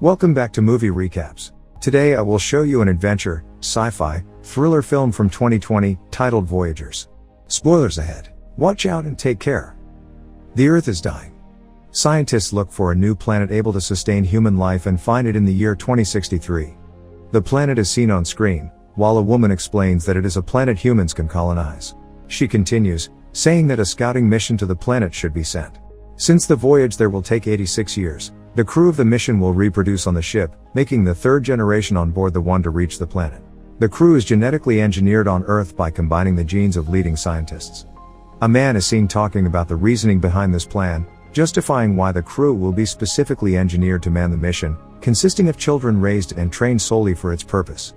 Welcome back to Movie Recaps. Today I will show you an adventure, sci-fi, thriller film from 2020, titled Voyagers. Spoilers ahead. Watch out and take care. The Earth is dying. Scientists look for a new planet able to sustain human life and find it in the year 2063. The planet is seen on screen, while a woman explains that it is a planet humans can colonize. She continues, saying that a scouting mission to the planet should be sent. Since the voyage there will take 86 years, the crew of the mission will reproduce on the ship, making the third generation on board the one to reach the planet. The crew is genetically engineered on Earth by combining the genes of leading scientists. A man is seen talking about the reasoning behind this plan, justifying why the crew will be specifically engineered to man the mission, consisting of children raised and trained solely for its purpose.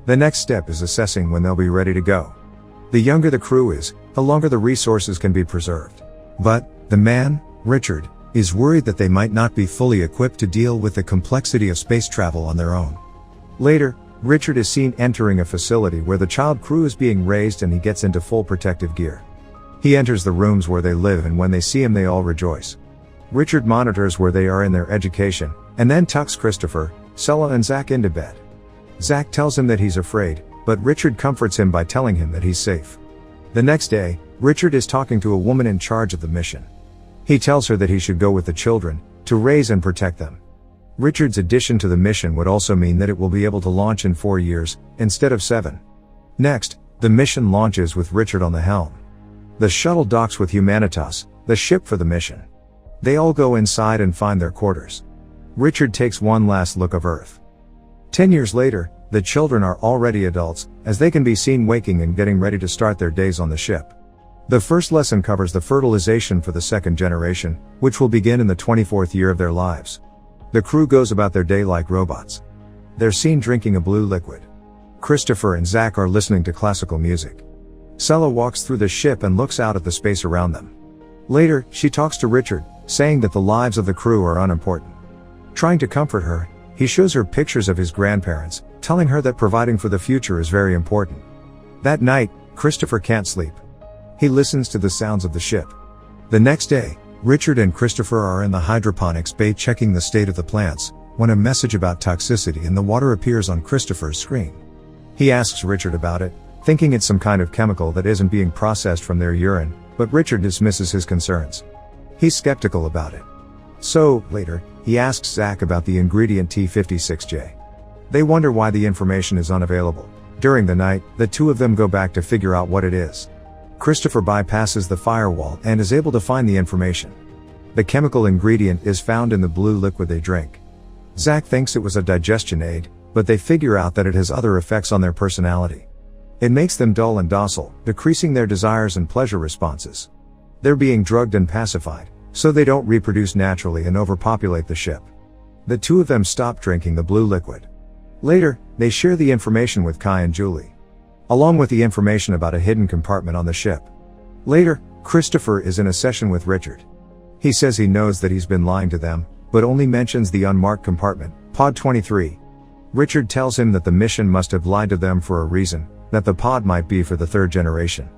The next step is assessing when they'll be ready to go. The younger the crew is, the longer the resources can be preserved. But, the man, Richard, is worried that they might not be fully equipped to deal with the complexity of space travel on their own. Later, Richard is seen entering a facility where the child crew is being raised and he gets into full protective gear. He enters the rooms where they live and when they see him they all rejoice. Richard monitors where they are in their education, and then tucks Christopher, Sella and Zach into bed. Zach tells him that he's afraid, but Richard comforts him by telling him that he's safe. The next day, Richard is talking to a woman in charge of the mission. He tells her that he should go with the children, to raise and protect them. Richard's addition to the mission would also mean that it will be able to launch in 4 years, instead of 7. Next, the mission launches with Richard on the helm. The shuttle docks with Humanitas, the ship for the mission. They all go inside and find their quarters. Richard takes one last look of Earth. 10 years later, the children are already adults, as they can be seen waking and getting ready to start their days on the ship. The first lesson covers the fertilization for the second generation, which will begin in the 24th year of their lives. The crew goes about their day like robots. They're seen drinking a blue liquid. Christopher and Zach are listening to classical music. Sella walks through the ship and looks out at the space around them. Later, she talks to Richard, saying that the lives of the crew are unimportant. Trying to comfort her, he shows her pictures of his grandparents, telling her that providing for the future is very important. That night, Christopher can't sleep. He listens to the sounds of the ship. The next day, Richard and Christopher are in the hydroponics bay checking the state of the plants, when a message about toxicity in the water appears on Christopher's screen. He asks Richard about it, thinking it's some kind of chemical that isn't being processed from their urine, but Richard dismisses his concerns. He's skeptical about it. So, later, he asks Zach about the ingredient T56J. They wonder why the information is unavailable. During the night, the two of them go back to figure out what it is. Christopher bypasses the firewall and is able to find the information. The chemical ingredient is found in the blue liquid they drink. Zach thinks it was a digestion aid, but they figure out that it has other effects on their personality. It makes them dull and docile, decreasing their desires and pleasure responses. They're being drugged and pacified, so they don't reproduce naturally and overpopulate the ship. The two of them stop drinking the blue liquid. Later, they share the information with Kai and Julie, along with the information about a hidden compartment on the ship. Later, Christopher is in a session with Richard. He says he knows that he's been lying to them, but only mentions the unmarked compartment, Pod 23. Richard tells him that the mission must have lied to them for a reason, that the pod might be for the third generation.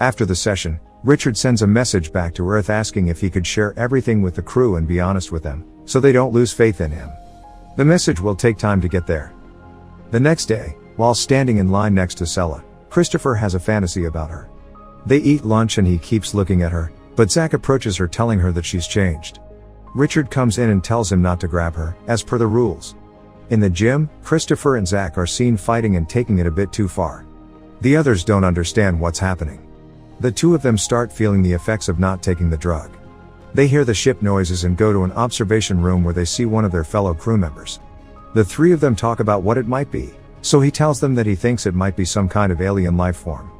After the session, Richard sends a message back to Earth asking if he could share everything with the crew and be honest with them, so they don't lose faith in him. The message will take time to get there. The next day, while standing in line next to Sella, Christopher has a fantasy about her. They eat lunch and he keeps looking at her, but Zach approaches her telling her that she's changed. Richard comes in and tells him not to grab her, as per the rules. In the gym, Christopher and Zach are seen fighting and taking it a bit too far. The others don't understand what's happening. The two of them start feeling the effects of not taking the drug. They hear the ship noises and go to an observation room where they see one of their fellow crew members. The three of them talk about what it might be, so he tells them that he thinks it might be some kind of alien life form.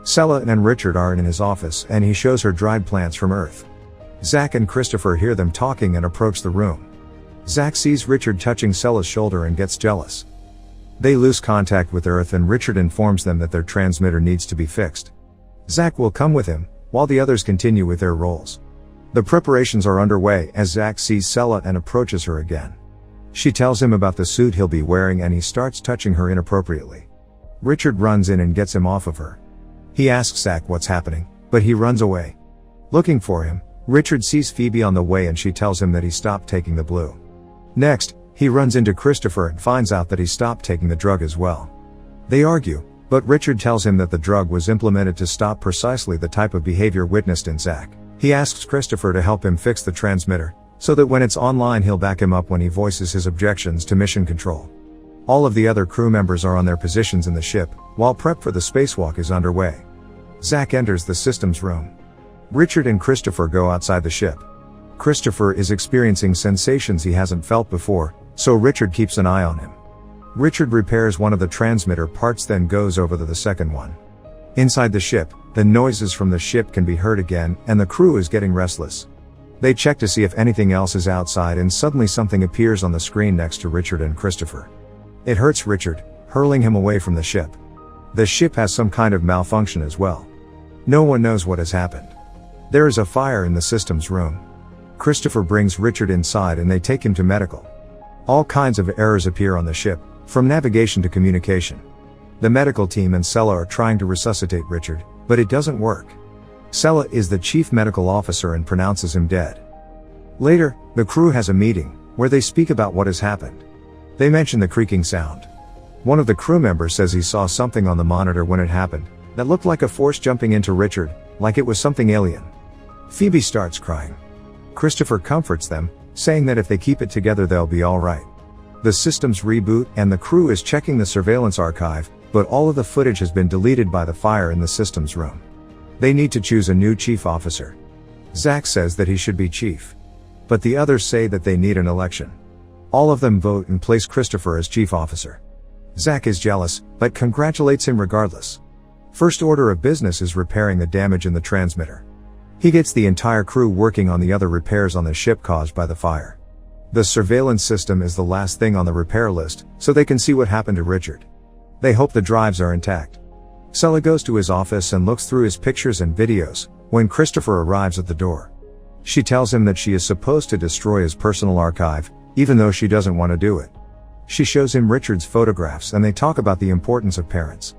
Sella and Richard are in his office and he shows her dried plants from Earth. Zach and Christopher hear them talking and approach the room. Zach sees Richard touching Sella's shoulder and gets jealous. They lose contact with Earth and Richard informs them that their transmitter needs to be fixed. Zach will come with him, while the others continue with their roles. The preparations are underway as Zach sees Sella and approaches her again. She tells him about the suit he'll be wearing and he starts touching her inappropriately. Richard runs in and gets him off of her. He asks Zach what's happening, but he runs away. Looking for him, Richard sees Phoebe on the way and she tells him that he stopped taking the blue. Next, He runs into Christopher and finds out that he stopped taking the drug as well. They argue, but Richard tells him that the drug was implemented to stop precisely the type of behavior witnessed in Zach. He asks Christopher to help him fix the transmitter, so that when it's online he'll back him up when he voices his objections to mission control. All of the other crew members are on their positions in the ship, while prep for the spacewalk is underway. Zach enters the systems room. Richard and Christopher go outside the ship. Christopher is experiencing sensations he hasn't felt before, so Richard keeps an eye on him. Richard repairs one of the transmitter parts, then goes over to the second one. Inside the ship, the noises from the ship can be heard again, and the crew is getting restless. They check to see if anything else is outside, and suddenly something appears on the screen next to Richard and Christopher. It hurts Richard, hurling him away from the ship. The ship has some kind of malfunction as well. No one knows what has happened. There is a fire in the systems room. Christopher brings Richard inside and they take him to medical. All kinds of errors appear on the ship, from navigation to communication. The medical team and Sela are trying to resuscitate Richard, but it doesn't work. Sela is the chief medical officer and pronounces him dead. Later, the crew has a meeting, where they speak about what has happened. They mention the creaking sound. One of the crew members says he saw something on the monitor when it happened, that looked like a force jumping into Richard, like it was something alien. Phoebe starts crying. Christopher comforts them, saying that if they keep it together they'll be alright. The systems reboot and the crew is checking the surveillance archive, but all of the footage has been deleted by the fire in the systems room. They need to choose a new chief officer. Zach says that he should be chief. But the others say that they need an election. All of them vote and place Christopher as chief officer. Zach is jealous, but congratulates him regardless. First order of business is repairing the damage in the transmitter. He gets the entire crew working on the other repairs on the ship caused by the fire. The surveillance system is the last thing on the repair list, so they can see what happened to Richard. They hope the drives are intact. Sela goes to his office and looks through his pictures and videos, when Christopher arrives at the door. She tells him that she is supposed to destroy his personal archive, even though she doesn't want to do it. She shows him Richard's photographs and they talk about the importance of parents.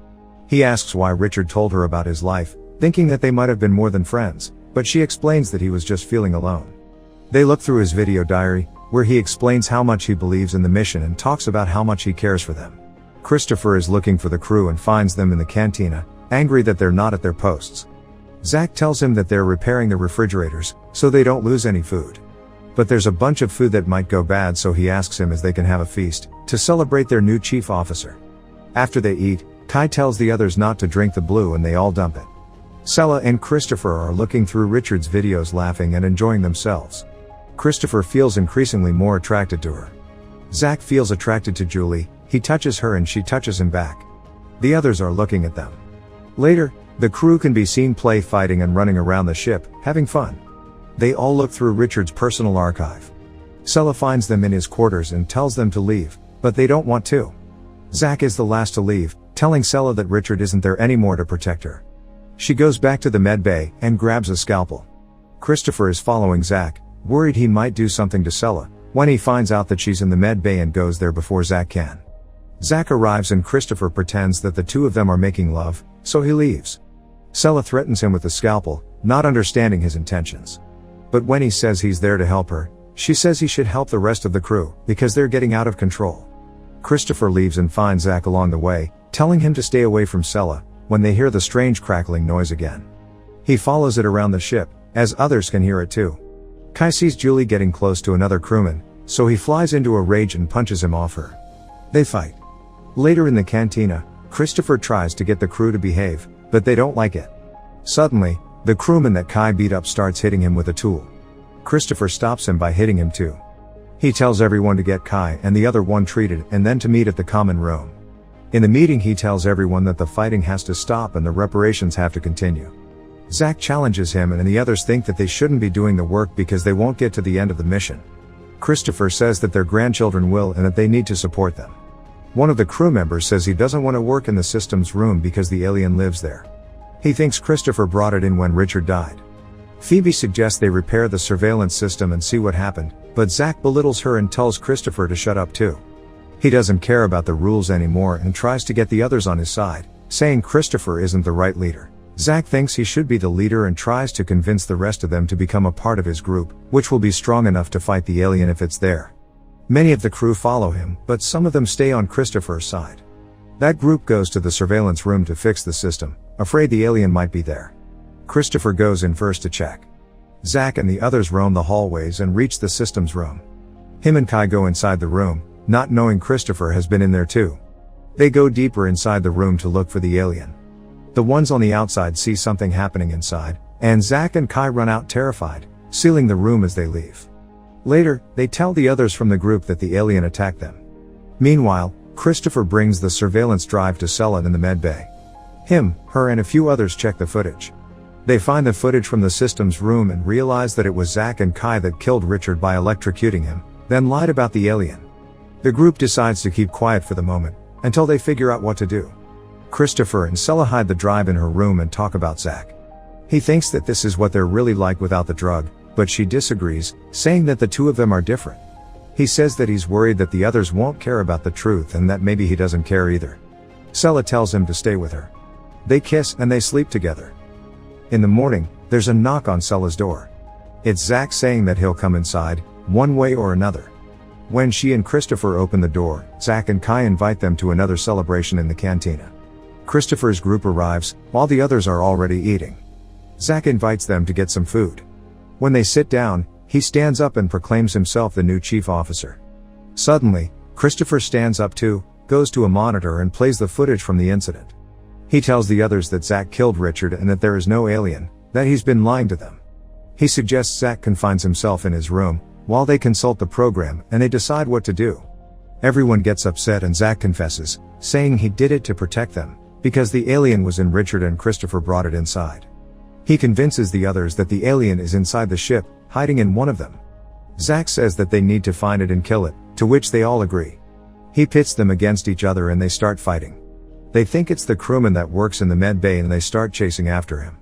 He asks why Richard told her about his life, thinking that they might have been more than friends, but she explains that he was just feeling alone. They look through his video diary, where he explains how much he believes in the mission and talks about how much he cares for them. Christopher is looking for the crew and finds them in the cantina, angry that they're not at their posts. Zach tells him that they're repairing the refrigerators, so they don't lose any food. But there's a bunch of food that might go bad, so he asks him if they can have a feast, to celebrate their new chief officer. After they eat, Kai tells the others not to drink the blue and they all dump it. Sela and Christopher are looking through Richard's videos, laughing and enjoying themselves. Christopher feels increasingly more attracted to her. Zach feels attracted to Julie, he touches her and she touches him back. The others are looking at them. Later, the crew can be seen fighting and running around the ship, having fun. They all look through Richard's personal archive. Sela finds them in his quarters and tells them to leave, but they don't want to. Zach is the last to leave, telling Sela that Richard isn't there anymore to protect her. She goes back to the med bay and grabs a scalpel. Christopher is following Zach, worried he might do something to Sela, when he finds out that she's in the med bay and goes there before Zach can. Zach arrives and Christopher pretends that the two of them are making love, so he leaves. Sela threatens him with the scalpel, not understanding his intentions. But when he says he's there to help her, she says he should help the rest of the crew, because they're getting out of control. Christopher leaves and finds Zach along the way, telling him to stay away from Sela, when they hear the strange crackling noise again. He follows it around the ship, as others can hear it too. Kai sees Julie getting close to another crewman, so he flies into a rage and punches him off her. They fight. Later in the cantina, Christopher tries to get the crew to behave, but they don't like it. Suddenly, the crewman that Kai beat up starts hitting him with a tool. Christopher stops him by hitting him too. He tells everyone to get Kai and the other one treated and then to meet at the common room. In the meeting he tells everyone that the fighting has to stop and the reparations have to continue. Zach challenges him and the others think that they shouldn't be doing the work because they won't get to the end of the mission. Christopher says that their grandchildren will and that they need to support them. One of the crew members says he doesn't want to work in the systems room because the alien lives there. He thinks Christopher brought it in when Richard died. Phoebe suggests they repair the surveillance system and see what happened, but Zach belittles her and tells Christopher to shut up too. He doesn't care about the rules anymore and tries to get the others on his side, saying Christopher isn't the right leader. Zach thinks he should be the leader and tries to convince the rest of them to become a part of his group, which will be strong enough to fight the alien if it's there. Many of the crew follow him, but some of them stay on Christopher's side. That group goes to the surveillance room to fix the system, afraid the alien might be there. Christopher goes in first to check. Zack and the others roam the hallways and reach the systems room. Him and Kai go inside the room, not knowing Christopher has been in there too. They go deeper inside the room to look for the alien. The ones on the outside see something happening inside, and Zack and Kai run out terrified, sealing the room as they leave. Later, they tell the others from the group that the alien attacked them. Meanwhile, Christopher brings the surveillance drive to Sella in the med bay. Him, her and a few others check the footage. They find the footage from the systems room and realize that it was Zack and Kai that killed Richard by electrocuting him, then lied about the alien. The group decides to keep quiet for the moment, until they figure out what to do. Christopher and Sella hide the drive in her room and talk about Zack. He thinks that this is what they're really like without the drug, but she disagrees, saying that the two of them are different. He says that he's worried that the others won't care about the truth and that maybe he doesn't care either. Sella tells him to stay with her. They kiss and they sleep together. In the morning, there's a knock on Sella's door. It's Zack saying that he'll come inside, one way or another. When she and Christopher open the door, Zack and Kai invite them to another celebration in the cantina. Christopher's group arrives, while the others are already eating. Zack invites them to get some food. When they sit down, he stands up and proclaims himself the new chief officer. Suddenly, Christopher stands up too, goes to a monitor and plays the footage from the incident. He tells the others that Zack killed Richard and that there is no alien, that he's been lying to them. He suggests Zack confines himself in his room, while they consult the program and they decide what to do. Everyone gets upset and Zack confesses, saying he did it to protect them, because the alien was in Richard and Christopher brought it inside. He convinces the others that the alien is inside the ship, hiding in one of them. Zack says that they need to find it and kill it, to which they all agree. He pits them against each other and they start fighting. They think it's the crewman that works in the med bay and they start chasing after him.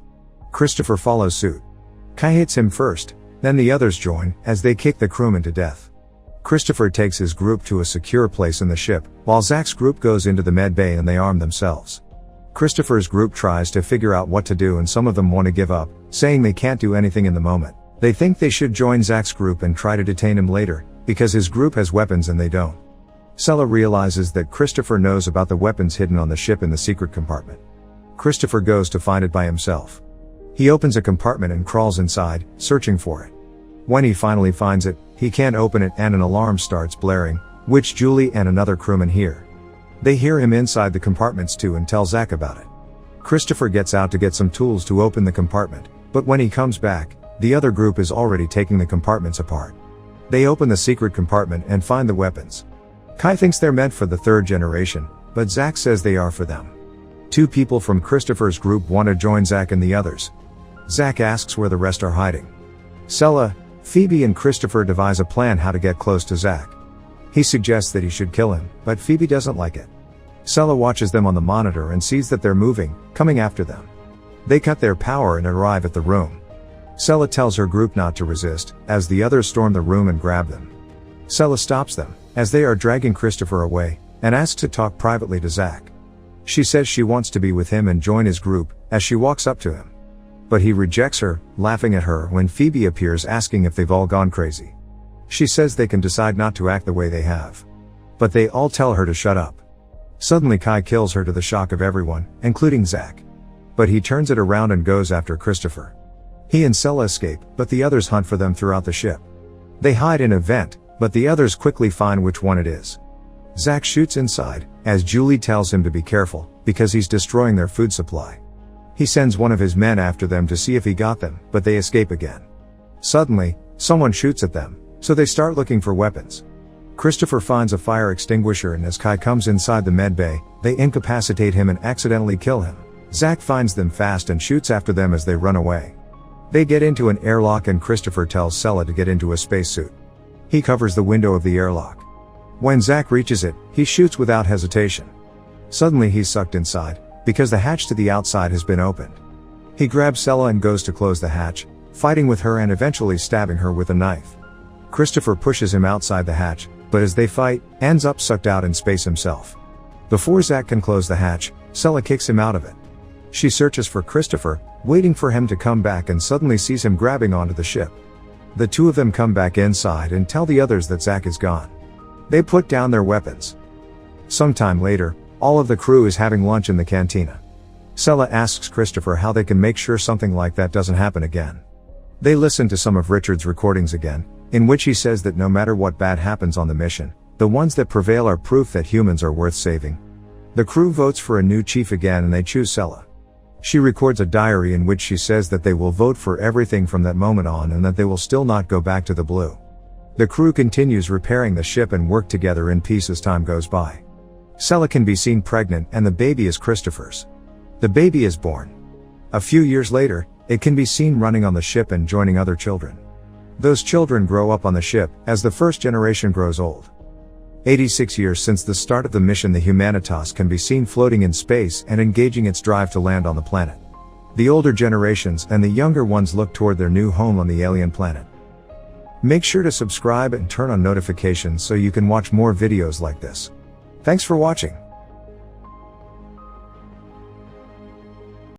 Christopher follows suit. Kai hits him first, then the others join, as they kick the crewman to death. Christopher takes his group to a secure place in the ship, while Zack's group goes into the med bay and they arm themselves. Christopher's group tries to figure out what to do and some of them want to give up, saying they can't do anything in the moment. They think they should join Zack's group and try to detain him later, because his group has weapons and they don't. Sella realizes that Christopher knows about the weapons hidden on the ship in the secret compartment. Christopher goes to find it by himself. He opens a compartment and crawls inside, searching for it. When he finally finds it, he can't open it and an alarm starts blaring, which Julie and another crewman hear. They hear him inside the compartments too and tell Zack about it. Christopher gets out to get some tools to open the compartment, but when he comes back, the other group is already taking the compartments apart. They open the secret compartment and find the weapons. Kai thinks they're meant for the third generation, but Zack says they are for them. Two people from Christopher's group want to join Zack and the others. Zack asks where the rest are hiding. Sella, Phoebe and Christopher devise a plan how to get close to Zack. He suggests that he should kill him, but Phoebe doesn't like it. Sella watches them on the monitor and sees that they're moving, coming after them. They cut their power and arrive at the room. Sella tells her group not to resist, as the others storm the room and grab them. Sella stops them, as they are dragging Christopher away, and asks to talk privately to Zack. She says she wants to be with him and join his group, as she walks up to him. But he rejects her, laughing at her when Phoebe appears asking if they've all gone crazy. She says they can decide not to act the way they have. But they all tell her to shut up. Suddenly Kai kills her to the shock of everyone, including Zack. But he turns it around and goes after Christopher. He and Sella escape, but the others hunt for them throughout the ship. They hide in a vent, but the others quickly find which one it is. Zack shoots inside, as Julie tells him to be careful, because he's destroying their food supply. He sends one of his men after them to see if he got them, but they escape again. Suddenly, someone shoots at them, so they start looking for weapons. Christopher finds a fire extinguisher and as Kai comes inside the med bay, they incapacitate him and accidentally kill him. Zack finds them fast and shoots after them as they run away. They get into an airlock and Christopher tells Sella to get into a spacesuit. He covers the window of the airlock. When Zack reaches it, he shoots without hesitation. Suddenly he's sucked inside, because the hatch to the outside has been opened. He grabs Sella and goes to close the hatch, fighting with her and eventually stabbing her with a knife. Christopher pushes him outside the hatch, but as they fight, ends up sucked out in space himself. Before Zack can close the hatch, Sella kicks him out of it. She searches for Christopher, waiting for him to come back and suddenly sees him grabbing onto the ship. The two of them come back inside and tell the others that Zack is gone. They put down their weapons. Sometime later, all of the crew is having lunch in the cantina. Sela asks Christopher how they can make sure something like that doesn't happen again. They listen to some of Richard's recordings again, in which he says that no matter what bad happens on the mission, the ones that prevail are proof that humans are worth saving. The crew votes for a new chief again and they choose Sela. She records a diary in which she says that they will vote for everything from that moment on and that they will still not go back to the blue. The crew continues repairing the ship and work together in peace as time goes by. Sela can be seen pregnant and the baby is Christopher's. The baby is born. A few years later, it can be seen running on the ship and joining other children. Those children grow up on the ship, as the first generation grows old. 86 years since the start of the mission, the Humanitas can be seen floating in space and engaging its drive to land on the planet. The older generations and the younger ones look toward their new home on the alien planet. Make sure to subscribe and turn on notifications so you can watch more videos like this. Thanks for watching.